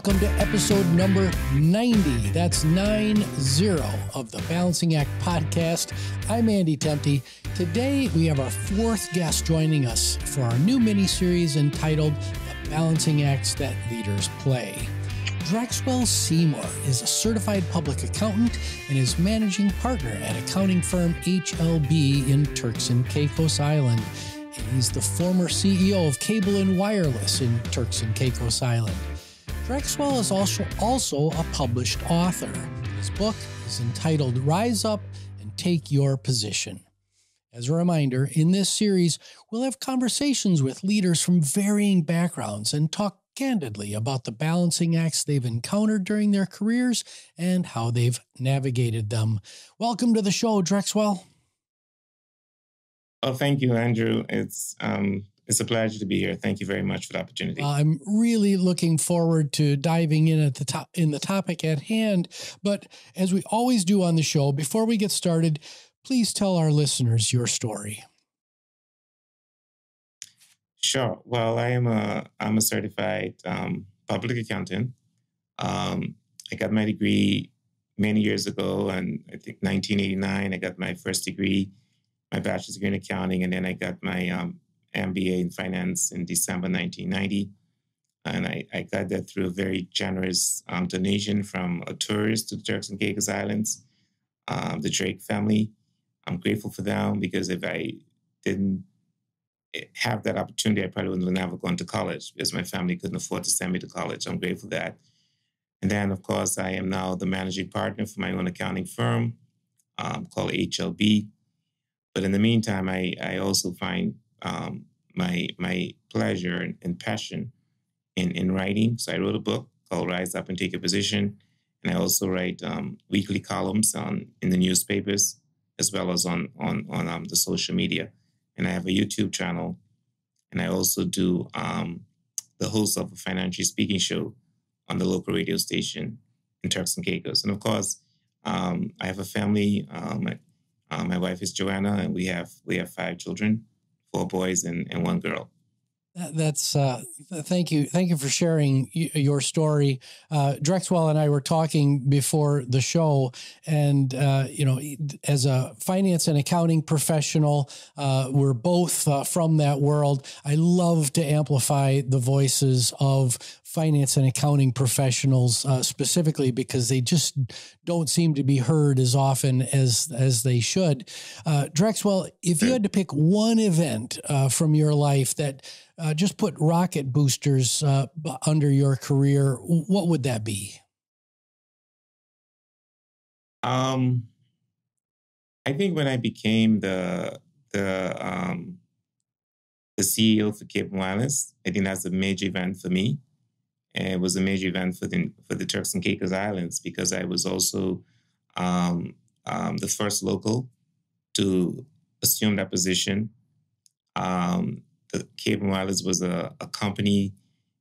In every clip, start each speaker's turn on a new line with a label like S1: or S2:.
S1: welcome to episode number 90. That's 90 of the Balancing Act podcast. I'm Andy Temte. Today, we have our fourth guest joining us for our new mini-series entitled The Balancing Acts That Leaders Play. Drexwell Seymour is a certified public accountant and is managing partner at accounting firm HLB in Turks and Caicos Islands. And he's the former CEO of Cable and Wireless in Turks and Caicos Islands. Drexwell is also a published author. His book is entitled Rise Up and Take Your Position. As a reminder, in this series, we'll have conversations with leaders from varying backgrounds and talk candidly about the balancing acts they've encountered during their careers and how they've navigated them. Welcome to the show, Drexwell.
S2: Well, thank you, Andrew. It's a pleasure to be here. Thank you very much for the opportunity.
S1: I'm really looking forward to diving in at the topic at hand. But as we always do on the show, before we get started, please tell our listeners your story.
S2: Sure. Well, I'm a certified public accountant. I got my degree many years ago, and I think 1989. I got my first degree, my bachelor's degree in accounting, and then I got my MBA in finance in December 1990. And I got that through a very generous donation from a tourist to the Turks and Caicos Islands, the Drake family. I'm grateful for them because if I didn't have that opportunity, I probably wouldn't have never gone to college because my family couldn't afford to send me to college. I'm grateful for that. And then, of course, I am now the managing partner for my own accounting firm called HLB. But in the meantime, I also find my pleasure and passion in writing. So I wrote a book called Rise Up and Take Your Position. And I also write weekly columns in the newspapers as well as on the social media. And I have a YouTube channel. And I also do the host of a financial speaking show on the local radio station in Turks and Caicos. And of course, I have a family. My wife is Joanna, and we have 5 children, 4 boys and 1 girl.
S1: That's thank you for sharing your story. Drexwell and I were talking before the show, and as a finance and accounting professional, we're both from that world. I love to amplify the voices of finance and accounting professionals, specifically because they just don't seem to be heard as often as they should. Drexwell, if you had to pick one event from your life that just put rocket boosters under your career, what would that be?
S2: I think when I became the CEO for Cable and Wireless, I think that's a major event for me. And it was a major event for the Turks and Caicos Islands because I was also the first local to assume that position. The Cable and Wireless was a company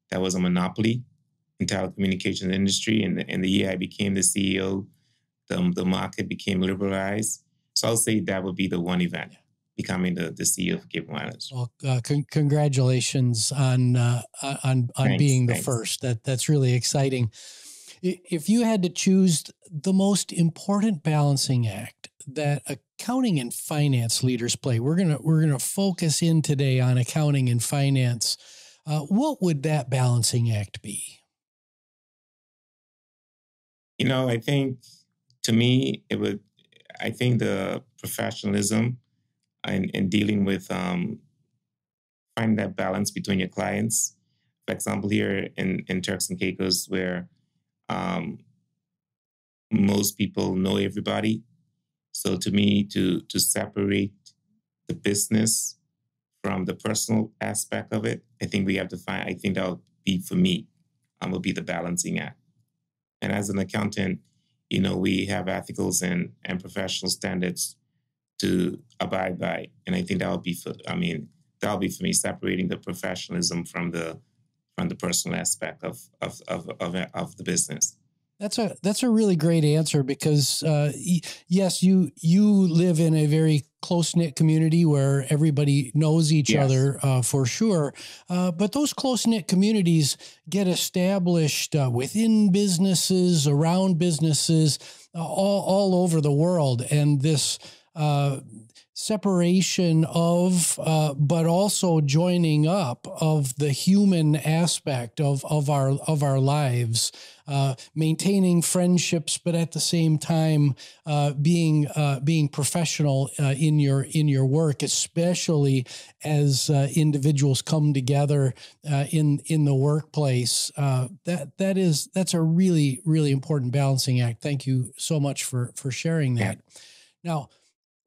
S2: that was a monopoly in telecommunications industry. And the year I became the CEO, the market became liberalized. So I'll say that would be the one event, becoming the CEO of Cable and Wireless.
S1: Well, congratulations on being the first. That's really exciting. If you had to choose the most important balancing act that accounting and finance leaders play, we're gonna focus in today on accounting and finance. What would that balancing act be?
S2: I think to me I think the professionalism in dealing with finding that balance between your clients. For example, here in Turks and Caicos, where most people know everybody. So to me, to separate the business from the personal aspect of it, I think that would be, for me, will be the balancing act. And as an accountant, we have ethicals and professional standards to abide by. And I think that would be for me, separating the professionalism from the personal aspect of the business.
S1: That's a really great answer because yes, you live in a very close-knit community where everybody knows each other for sure. But those close-knit communities get established within businesses, around businesses, all over the world, and this separation of, but also joining up of the human aspect of our lives, maintaining friendships, but at the same time being professional in your work, especially as individuals come together in the workplace. That's a really, really important balancing act. Thank you so much for sharing that. Now,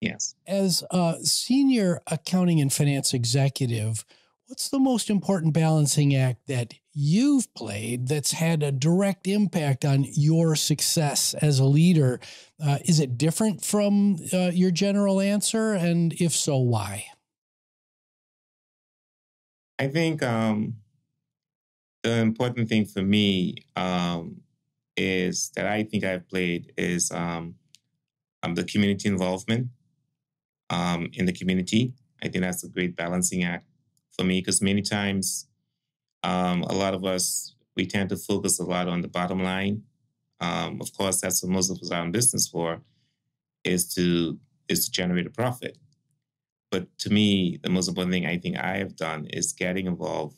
S2: yes,
S1: as a senior accounting and finance executive, what's the most important balancing act that you've played that's had a direct impact on your success as a leader? Is it different from your general answer? And if so, why?
S2: I think the important thing for me is that I think I've played is the community involvement in the community. I think that's a great balancing act for me because many times a lot of us, we tend to focus a lot on the bottom line. Of course, that's what most of us are in business for, is to generate a profit. But to me, the most important thing I think I have done is getting involved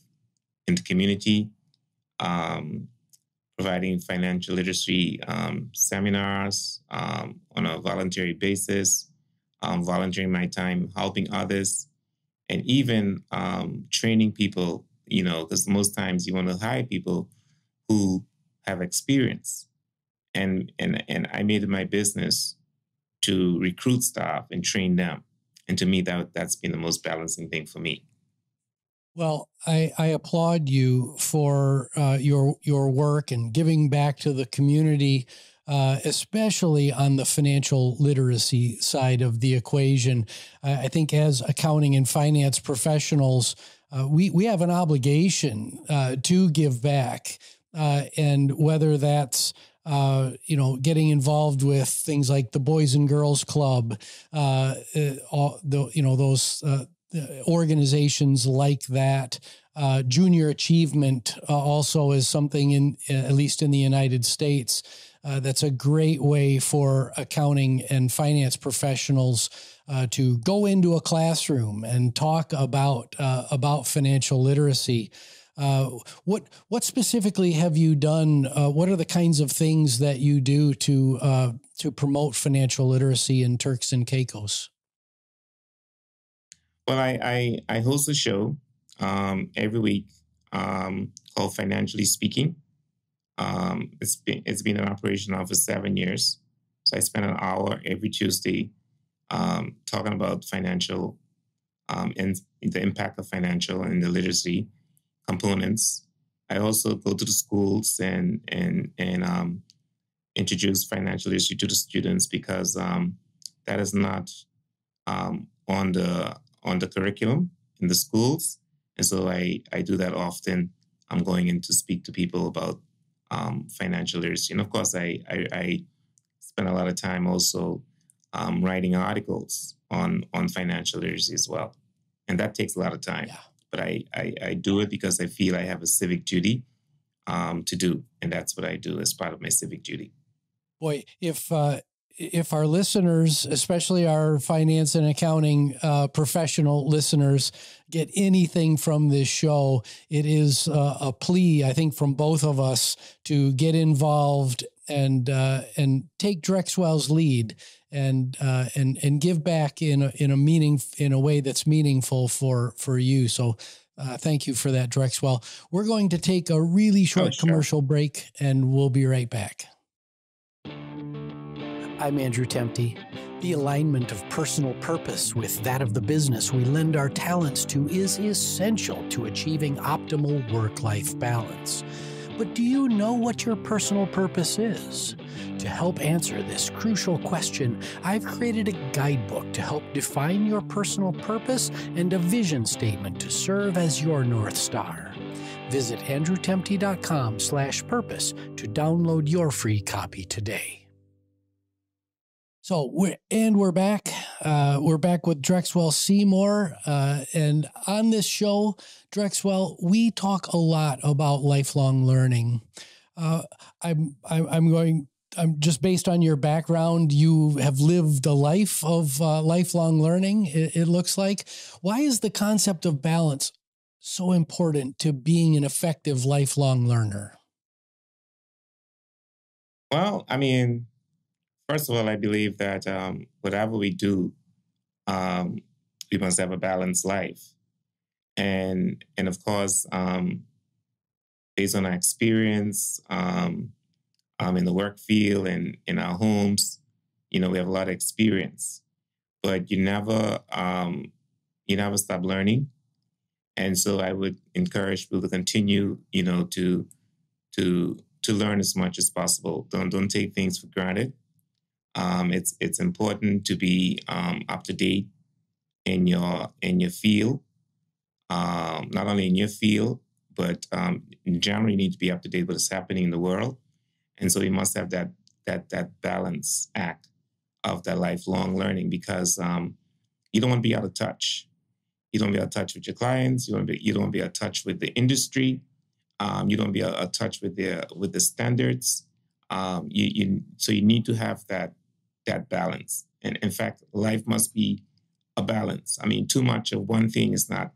S2: in the community, providing financial literacy seminars on a voluntary basis, volunteering my time, helping others, and even training people, because most times you want to hire people who have experience. And I made it my business to recruit staff and train them. And to me, that's been the most balancing thing for me.
S1: Well, I applaud you for your work and giving back to the community, especially on the financial literacy side of the equation. I think as accounting and finance professionals, we have an obligation to give back, and whether that's getting involved with things like the Boys and Girls Club, those organizations like that. Junior achievement also is something at least in the United States, that's a great way for accounting and finance professionals to go into a classroom and talk about financial literacy. What specifically have you done? What are the kinds of things that you do to promote financial literacy in Turks and Caicos?
S2: Well, I host a show every week called Financially Speaking. It's been in operation now for 7 years. So I spend an hour every Tuesday talking about financial and the impact of financial and the literacy components. I also go to the schools and introduce financial literacy to the students because that is not on the curriculum in the schools. And so I do that often. I'm going in to speak to people about financial literacy. And of course, I spend a lot of time also writing articles on financial literacy as well. And that takes a lot of time. Yeah. But I do it because I feel I have a civic duty to do. And that's what I do as part of my civic duty.
S1: Boy, if our listeners, especially our finance and accounting professional listeners, get anything from this show, it is a plea, I think, from both of us to get involved and take Drexwell's lead and give back in a way that's meaningful for you. So thank you for that, Drexwell. We're going to take a really short commercial break, and we'll be right back. I'm Andrew Tempte. The alignment of personal purpose with that of the business we lend our talents to is essential to achieving optimal work-life balance. But do you know what your personal purpose is? To help answer this crucial question, I've created a guidebook to help define your personal purpose and a vision statement to serve as your North Star. Visit andrewtemte.com/purpose to download your free copy today. So we're back. We're back with Drexwell Seymour, and on this show, Drexwell, we talk a lot about lifelong learning. I'm just based on your background, you have lived a life of lifelong learning. It looks like. Why is the concept of balance so important to being an effective lifelong learner?
S2: Well, I mean, first of all, I believe that whatever we do, we must have a balanced life, and of course, based on our experience in the work field and in our homes, we have a lot of experience, but you never stop learning. And so I would encourage people to continue, to learn as much as possible. Don't take things for granted. It's important to be up to date in your field, not only in your field, but in general, you need to be up to date with what's happening in the world. And so you must have that balance act of that lifelong learning, because you don't want to be out of touch. You don't want to be out of touch with your clients. You don't want to be out of touch with the industry. You don't want to be out of touch with the standards. So you need to have that balance. And in fact, life must be a balance. I mean, too much of one thing is not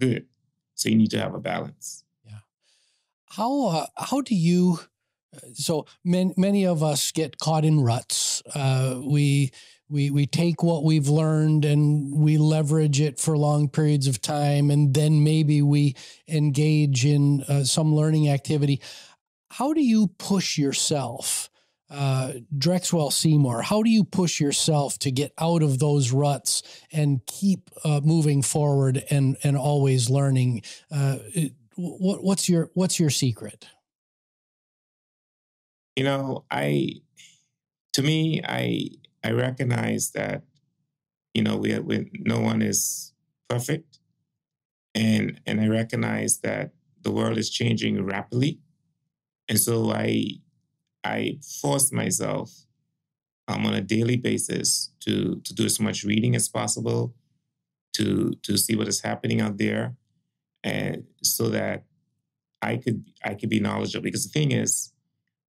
S2: good. So you need to have a balance.
S1: Yeah. How do you? So many of us get caught in ruts. We take what we've learned and we leverage it for long periods of time, and then maybe we engage in some learning activity. How do you push yourself, Drexwell Seymour? How do you push yourself to get out of those ruts and keep moving forward and always learning? What's your secret?
S2: I recognize that, no one is perfect. And I recognize that the world is changing rapidly. And so I force myself on a daily basis to do as much reading as possible, to see what is happening out there, and so that I could be knowledgeable. Because the thing is,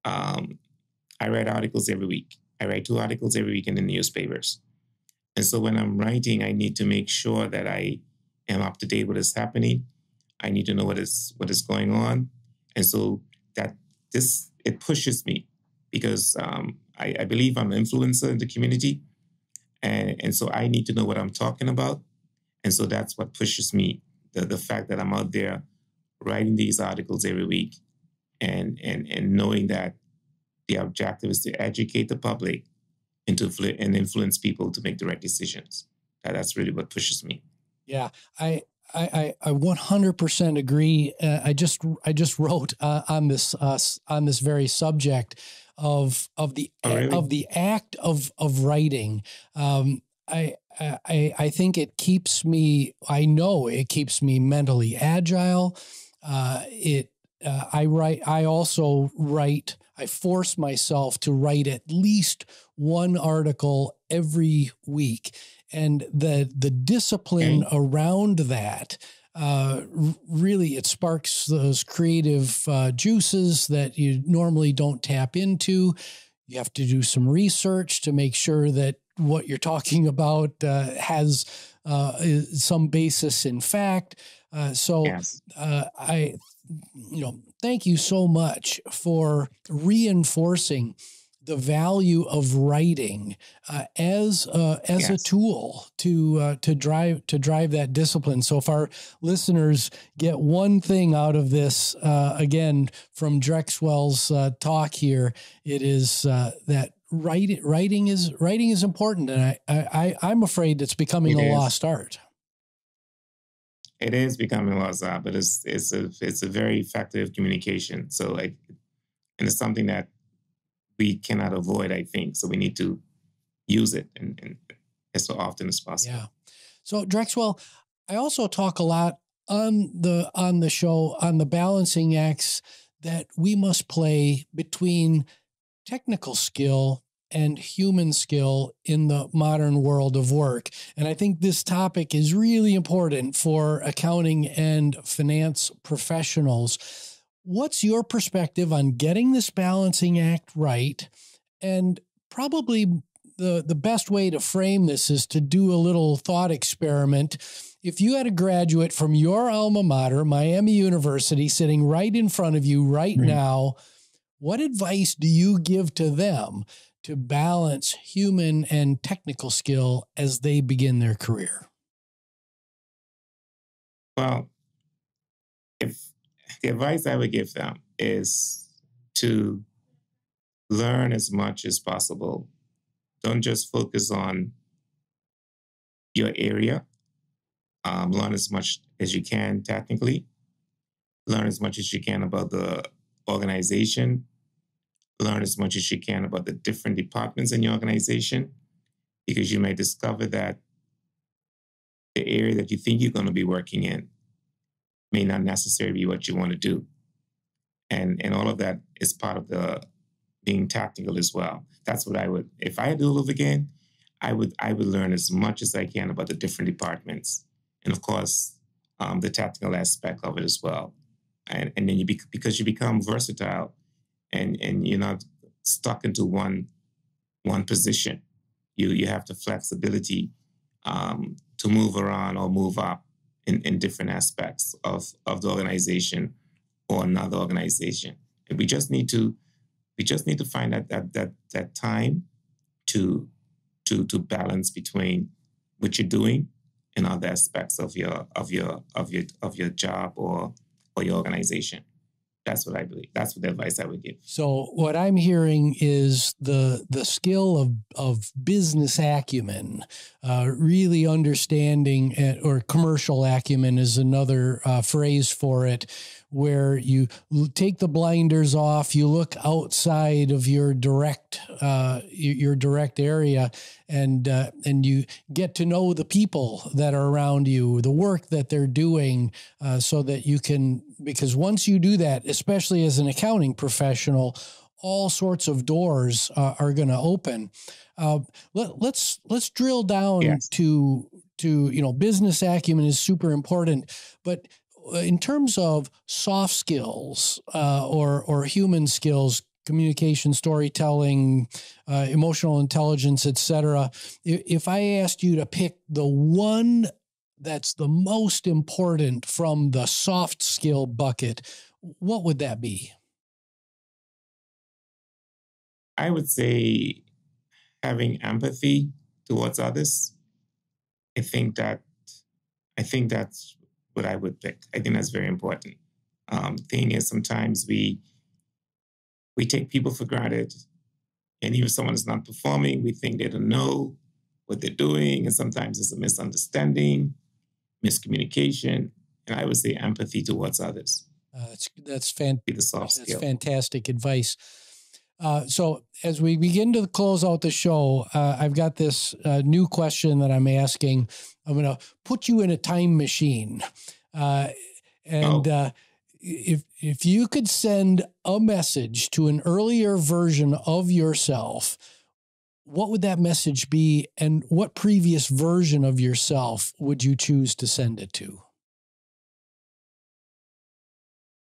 S2: I write articles every week. I write 2 articles every week in the newspapers. And so when I'm writing, I need to make sure that I am up to date with what is happening. I need to know what is going on. And so it pushes me, because I believe I'm an influencer in the community. And so I need to know what I'm talking about. And so that's what pushes me, the fact that I'm out there writing these articles every week, and knowing that the objective is to educate the public and influence people to make the right decisions. That's really what pushes me.
S1: Yeah, I 100% agree. I just wrote on this very subject of the act of writing. I think it keeps me. I know it keeps me mentally agile. I write. I also write. I force myself to write at least one article every week. And the discipline around that, really, it sparks those creative juices that you normally don't tap into. You have to do some research to make sure that what you're talking about has some basis in fact. Thank you so much for reinforcing the value of writing as a tool to drive that discipline. So if our listeners get one thing out of this, again, from Drexwell's talk here, it is that writing is important, and I'm afraid it's becoming a lost art.
S2: It is becoming a lost art, but it's a very effective communication. So and it's something that we cannot avoid, I think. So we need to use it and as so often as possible.
S1: Yeah. So Drexwell, I also talk a lot on the show, on the balancing acts that we must play between technical skill and human skill in the modern world of work. And I think this topic is really important for accounting and finance professionals. What's your perspective on getting this balancing act right? And probably the best way to frame this is to do a little thought experiment. If you had a graduate from your alma mater, Miami University, sitting right in front of you right now, what advice do you give to them to balance human and technical skill as they begin their career?
S2: Well, if the advice I would give them is to learn as much as possible. Don't just focus on your area. Learn as much as you can technically. Learn as much as you can about the organization. Learn as much as you can about the different departments in your organization, because you may discover that the area that you think you're going to be working in may not necessarily be what you want to do. And all of that is part of the being tactical as well. That's what I would, if I had to do it over again, I would learn as much as I can about the different departments. And of course, the tactical aspect of it as well. And then because you become versatile and you're not stuck into one position, you have the flexibility to move around or move up in different aspects of the organization or another organization. And we just need to find that time to balance between what you're doing and other aspects of your job or your organization. That's what I believe. That's what the advice I would give.
S1: So what I'm hearing is the skill of business acumen, really understanding, or commercial acumen is another phrase for it, where you take the blinders off, you look outside of your direct area, and you get to know the people that are around you, the work that they're doing, so that you can, because once you do that, especially as an accounting professional, all sorts of doors are going to open. Let's drill down to business acumen is super important, but in terms of soft skills or human skills, communication, storytelling, emotional intelligence, etc. If I asked you to pick the one that's the most important from the soft skill bucket, what would that be?
S2: I would say having empathy towards others. I think that's what I would pick. I think that's very important. Thing is, sometimes we take people for granted, and even if someone is not performing, we think they don't know what they're doing, and sometimes it's a misunderstanding, miscommunication, and I would say empathy towards others.
S1: That's fantastic advice. So as we begin to close out the show, I've got this new question that I'm asking. I'm going to put you in a time machine. If you could send a message to an earlier version of yourself, what would that message be? And what previous version of yourself would you choose to send it to?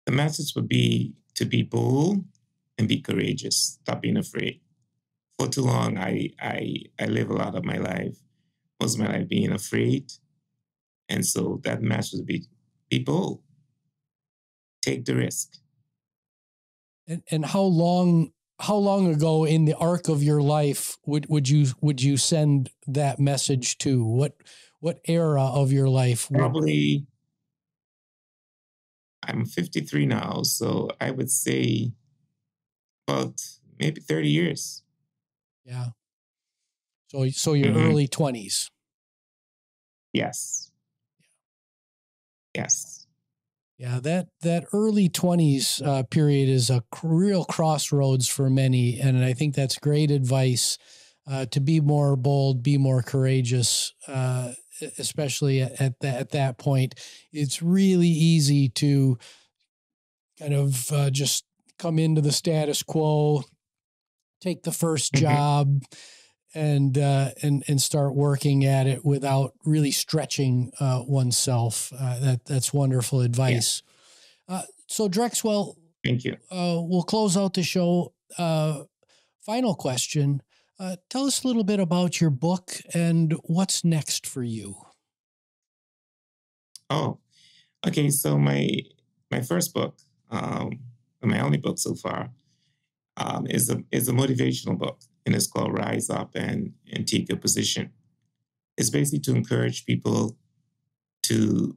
S2: The message would be to be bold and be courageous. Stop being afraid. For too long, I live a lot of my life, most of my life being afraid. And so that message would be bold. Take the risk.
S1: And how long ago in the arc of your life would you send that message to? What era of your life?
S2: Probably, I'm 53 now, so I would say about maybe 30 years.
S1: Yeah. So your early 20s.
S2: Yes. Yes.
S1: Yeah, that early 20s period is a real crossroads for many, and I think that's great advice to be more bold, be more courageous, especially at that point, it's really easy to kind of just come into the status quo, take the first job, and start working at it without really stretching oneself. That's wonderful advice. Yeah. So Drexwell,
S2: thank you.
S1: We'll close out the show. Final question. Tell us a little bit about your book and what's next for you.
S2: Oh, okay. So my first book, my only book so far, is a motivational book, and it's called Rise Up and Take Your Position. It's basically to encourage people to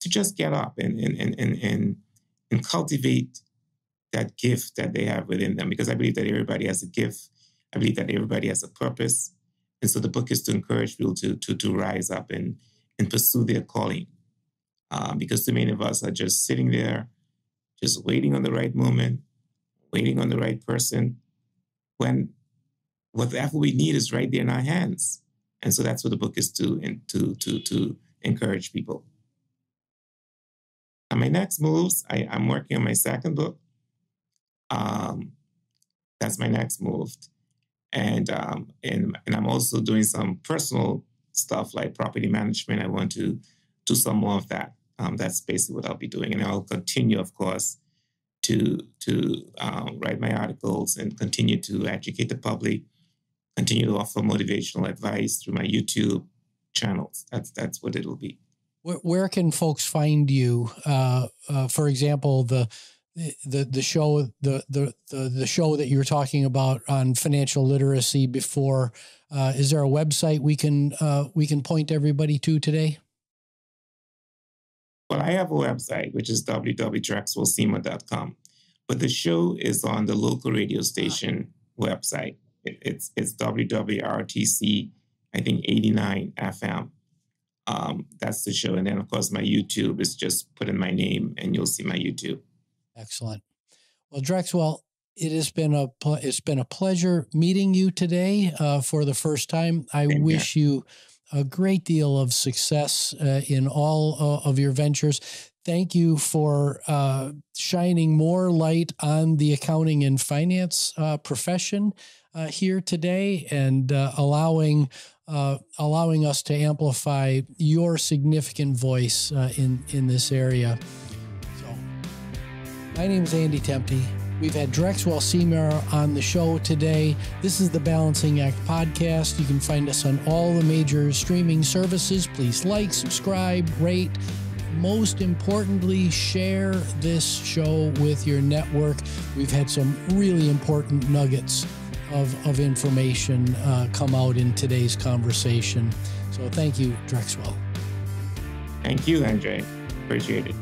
S2: just get up and cultivate that gift that they have within them, because I believe that everybody has a gift. I believe that everybody has a purpose. And so the book is to encourage people to rise up and pursue their calling. Because too many of us are just sitting there, just waiting on the right moment, waiting on the right person, when whatever we need is right there in our hands. And so that's what the book is to encourage people. And my next moves, I'm working on my second book. That's my next move. And I'm also doing some personal stuff like property management. I want to do some more of that. That's basically what I'll be doing. And I'll continue, of course, to write my articles and continue to educate the public, continue to offer motivational advice through my YouTube channels. That's what it'll be.
S1: Where can folks find you? For example, the show the show that you were talking about on financial literacy before. Is there a website we can point everybody to today?
S2: Well, I have a website, which is www.drexwellseymour.com. But the show is on the local radio station website. It's WWRTC, I think 89 FM. That's the show. And then, of course, my YouTube is just put in my name and you'll see my YouTube.
S1: Excellent. Well, Drexwell, it's been a pleasure meeting you today for the first time. I wish you a great deal of success in all of your ventures. Thank you for shining more light on the accounting and finance profession here today, and allowing us to amplify your significant voice in this area. So, my name is Andy Tempty. We've had Drexwell Seymour on the show today. This is the Balancing Act podcast. You can find us on all the major streaming services. Please like, subscribe, rate. Most importantly, share this show with your network. We've had some really important nuggets of information come out in today's conversation. So thank you, Drexwell.
S2: Thank you, Andre. Appreciate it.